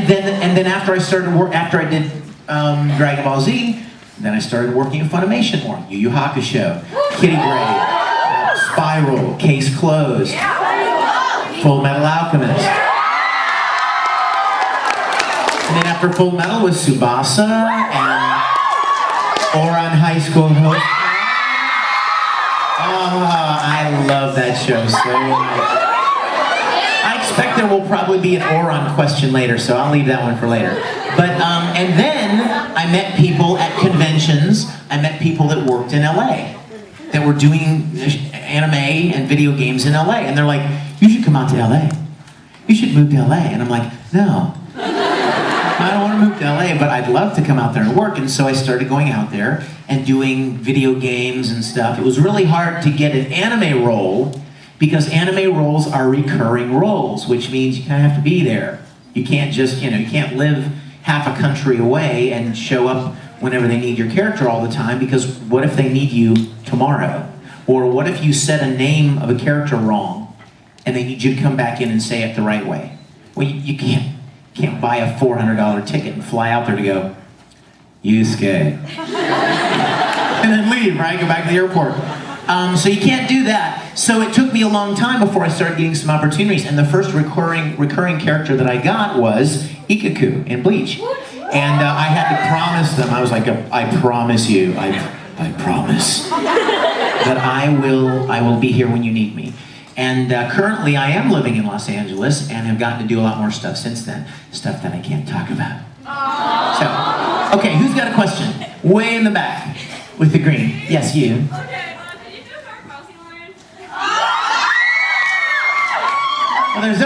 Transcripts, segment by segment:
then after I started after I did Dragon Ball Z, then I started working at Funimation more. Yu Yu Hakusho, Kitty Grade, Spiral, Case Closed, Full Metal Alchemist. And then after Full Metal was Tsubasa and Ouran High School Host. Oh, I love that show so much. I expect there will probably be an Ouran question later, so I'll leave that one for later. But, and then I met people at conventions. I met people that worked in LA, that were doing anime and video games in LA. And they're like, you should come out to LA. You should move to LA. And I'm like, no. I don't want to move to LA, but I'd love to come out there and work. And so I started going out there and doing video games and stuff. It was really hard to get an anime role because anime roles are recurring roles, which means you kind of have to be there. You can't just, you can't live half a country away and show up whenever they need your character all the time, because what if they need you tomorrow? Or what if you said a name of a character wrong and they need you to come back in and say it the right way? Well, you can't buy a $400 ticket and fly out there to go, Yusuke. And then leave, right? Go back to the airport. So you can't do that. So it took me a long time before I started getting some opportunities. And the first recurring character that I got was Ikaku in Bleach. And I had to promise them, I was like, I promise you, I promise that I will be here when you need me. And currently I am living in Los Angeles and have gotten to do a lot more stuff since then. Stuff that I can't talk about. So, okay, who's got a question? Way in the back with the green. Yes, you. Well, there's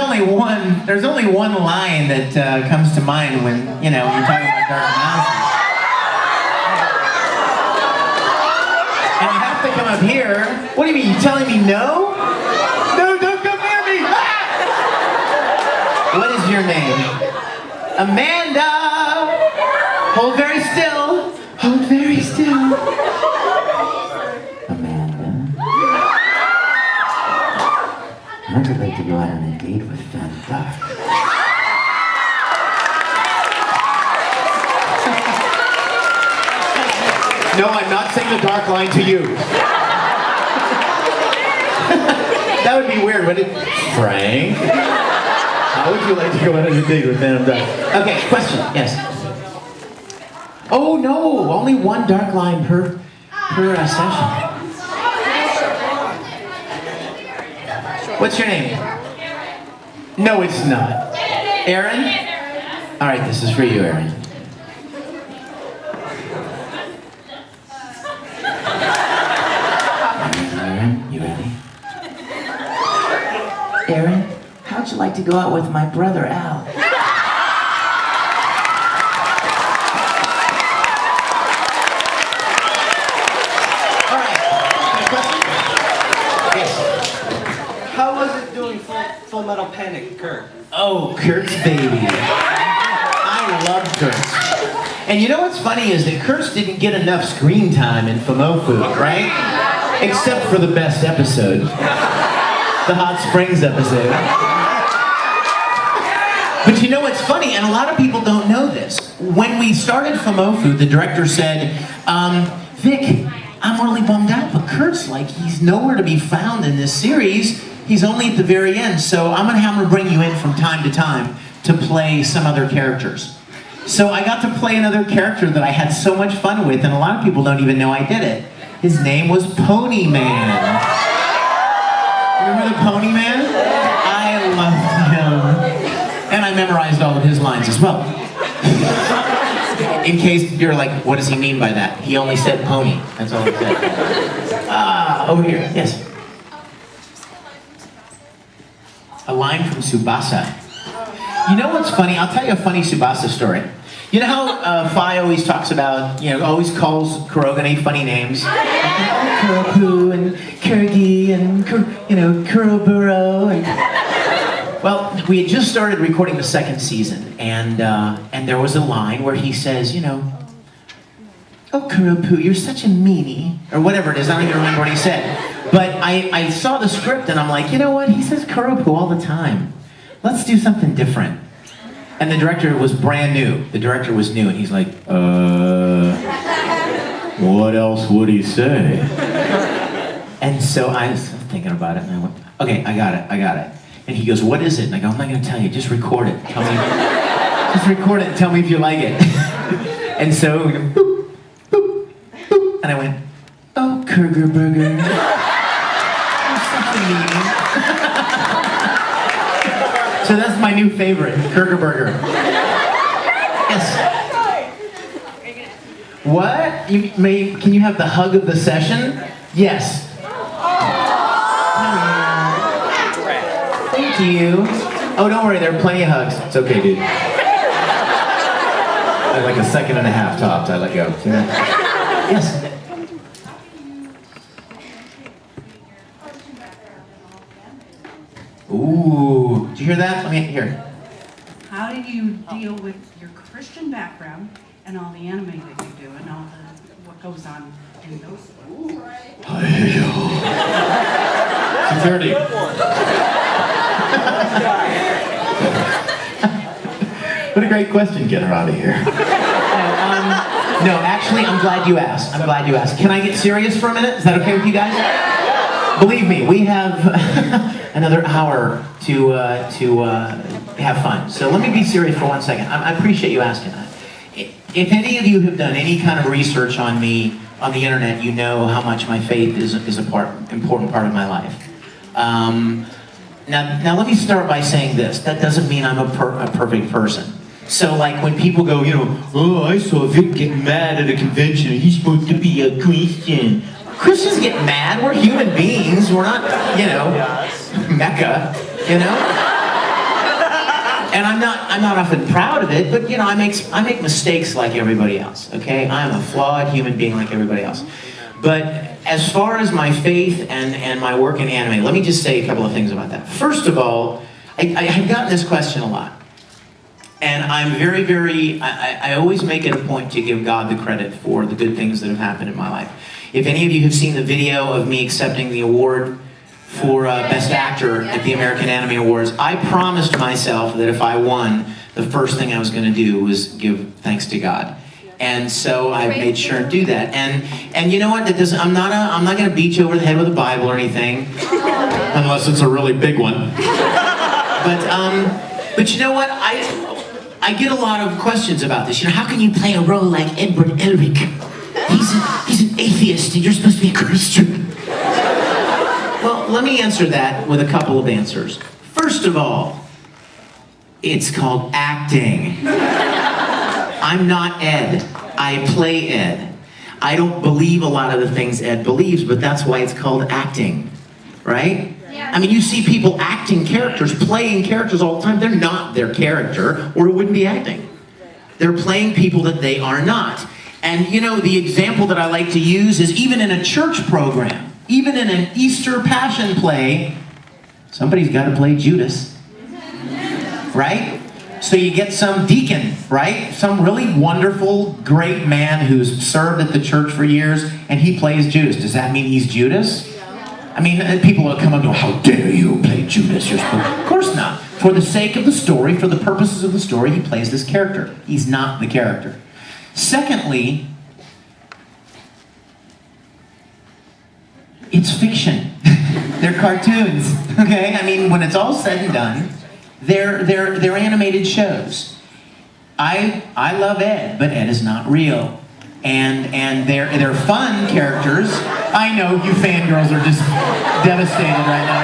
only one line that comes to mind when, you're talking about Dark Mountain. And you have to come up here. What do you mean, you telling me no? No, don't come near me! Ah! What is your name? Amanda! Hold very still. Hold very still. Amanda. I would like to go out on a date with Fanta. No, I'm not saying the dark line to you. That would be weird, wouldn't it? Frank? How would you like to go out on a date with Phantom Dark? Okay, question, yes. Oh no, only one dark line per session. What's your name? No, it's not. Aaron? All right, this is for you, Aaron. Aaron, you ready? Aaron, how'd you like to go out with my brother, Al? All right, any questions? Yes. How was it doing Full Metal Panic, Kurt? Oh, Kurt's baby. I love Kurt's. And you know what's funny is that Kurt's didn't get enough screen time in Fumofu, right? Except for the best episode. The Hot Springs episode. But you know what's funny, and a lot of people don't know this. When we started Fumofu, the director said, Vic, I'm really bummed out, but Kurt's like, he's nowhere to be found in this series. He's only at the very end, so I'm gonna have him bring you in from time to time to play some other characters. So I got to play another character that I had so much fun with, and a lot of people don't even know I did it. His name was Pony Man. Remember the Pony Man? I loved him. And I memorized all of his lines as well. In case you're like, what does he mean by that? He only said pony. That's all he said. Over here, yes. A line from Tsubasa. You know what's funny? I'll tell you a funny Tsubasa story. You know how Fi always talks about, always calls Kurogane funny names? Kuropu and Kurigi and, Kuroburo. Well, we had just started recording the second season, and there was a line where he says, oh, Kuropu, you're such a meanie, or whatever it is, I don't even remember what he said. But I saw the script and I'm like, you know what, he says Kuropu all the time. Let's do something different. And the director was brand new. The director was new, and he's like, what else would he say? And so I was thinking about it, and I went, okay, I got it. And he goes, what is it? And I go, I'm not gonna tell you, just record it. Just record it and tell me if you like it. And so we go, boop, boop, boop. And I went, oh, Kurger Burger. You're such a meanie. So that's my new favorite, Kurger Burger. Yes. What? Can you have the hug of the session? Yes. Thank you. Oh, don't worry, there are plenty of hugs. It's okay, dude. I had like a second and a half tops, I let go. Yes. Ooh, did you hear that? Let me hear. How do you deal with your Christian background and all the anime that you do and all what goes on in those books? Security. What a great question. Get her out of here. No, actually, I'm glad you asked. Can I get serious for a minute? Is that okay with you guys? Believe me, we have another hour to have fun. So let me be serious for 1 second. I appreciate you asking that. If any of you have done any kind of research on me on the internet, you know how much my faith is an important part of my life. Now let me start by saying this. That doesn't mean I'm a perfect person. So like when people go, oh, I saw Vic get mad at a convention. He's supposed to be a Christian. Christians get mad. We're human beings. We're not, Mecca, And I'm not often proud of it, but I make mistakes like everybody else. Okay, I'm a flawed human being like everybody else. But as far as my faith and my work in anime, let me just say a couple of things about that. First of all, I've gotten this question a lot. And I'm I always make it a point to give God the credit for the good things that have happened in my life. If any of you have seen the video of me accepting the award for Best Actor at the American Anime Awards, I promised myself that if I won, the first thing I was going to do was give thanks to God. And so I made sure to do that. And you know what? I'm not going to beat you over the head with a Bible or anything, unless it's a really big one. But you know what? I get a lot of questions about this. How can you play a role like Edward Elric? He's an atheist, and you're supposed to be a Christian. Well, let me answer that with a couple of answers. First of all, it's called acting. I'm not Ed. I play Ed. I don't believe a lot of the things Ed believes, but that's why it's called acting, right? Yeah. I mean, you see people acting characters, playing characters all the time. They're not their character, or it wouldn't be acting. They're playing people that they are not. And the example that I like to use is even in a church program, even in an Easter Passion play, somebody's got to play Judas, right? So you get some deacon, right? Some really wonderful, great man who's served at the church for years, and he plays Judas. Does that mean he's Judas? I mean, people will come up and go, how dare you play Judas? Of course not. For the sake of the story, for the purposes of the story, he plays this character. He's not the character. Secondly, it's fiction. They're cartoons, okay? I mean, when it's all said and done, they're animated shows. I love Ed, but Ed is not real. And they're fun characters. I know you fangirls are just devastated right now.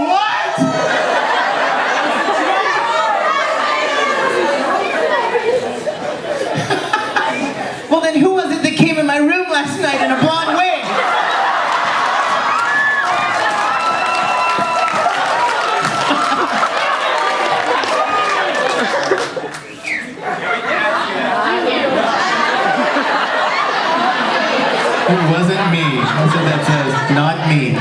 What? Well, then who was it that came in my room last night in a blonde wig? It wasn't me. That's what that says. Not me.